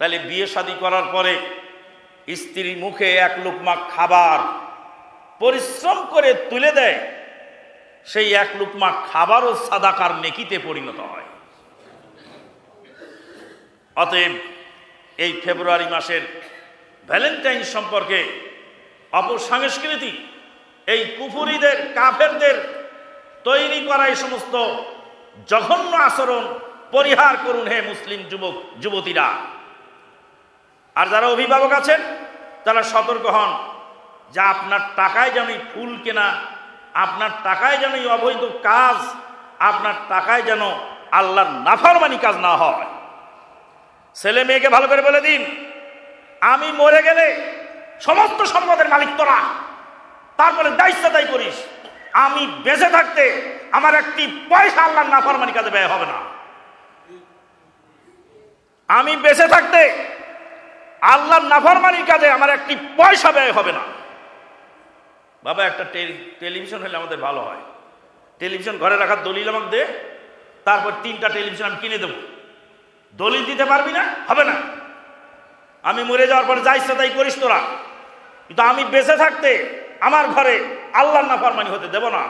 তাহলে বিয়ে শাদী করার পরে স্ত্রীর মুখে এক লুকমা খাবার পরিশ্রম করে তুলে দেয়, সেই এক লুকমা খাবারও সাদাকার নেকিতে পরিণত হয়। অতএব এই ফেব্রুয়ারি মাসের ভ্যালেন্টাইন সম্পর্কে অপসংস্কৃতি, এই কুফুরিদের কাফেরদের তৈরি করা এই সমস্ত জঘন্য আচরণ পরিহার করুন হে মুসলিম যুবক যুবতীরা। আর যারা অভিভাবক আছেন তারা সতর্ক হন যে আপনার টাকায় যেন ফুল কেনা, আপনার টাকায় যেন অবৈধ কাজ, আপনার টাকায় যেন আল্লাহর নাফরমানি কাজ না হয়। ছেলে মেয়েকে ভালো করে বলে দিন, আমি মরে গেলে সমস্ত সম্পদের মালিক তোরা, তারপরে দায়িত্ব দায়ী করিস। আমি বেঁচে থাকতে আমার একটি পয়সা আল্লাহর নাফরমানি কাজে ব্যয় হবে না। আমি বেঁচে থাকতে আল্লাহর নাফরমানির কাজে আমার একটি পয়সা ব্যয় হবে না। বাবা, একটা টেলিভিশন হলে আমাদের ভালো হয়। টেলিভিশন ঘরে রাখার দলিল আমাকে দে, তারপর 3টা টেলিভিশন আমি কিনে দেবো। দলিল দিতে পারবি না, হবে না। আমি মরে যাওয়ার পরে যা ইচ্ছা তাই করিস তোরা, কিন্তু আমি বেঁচে থাকতে আমার ঘরে আল্লাহর নাফরমানি হতে দেব না।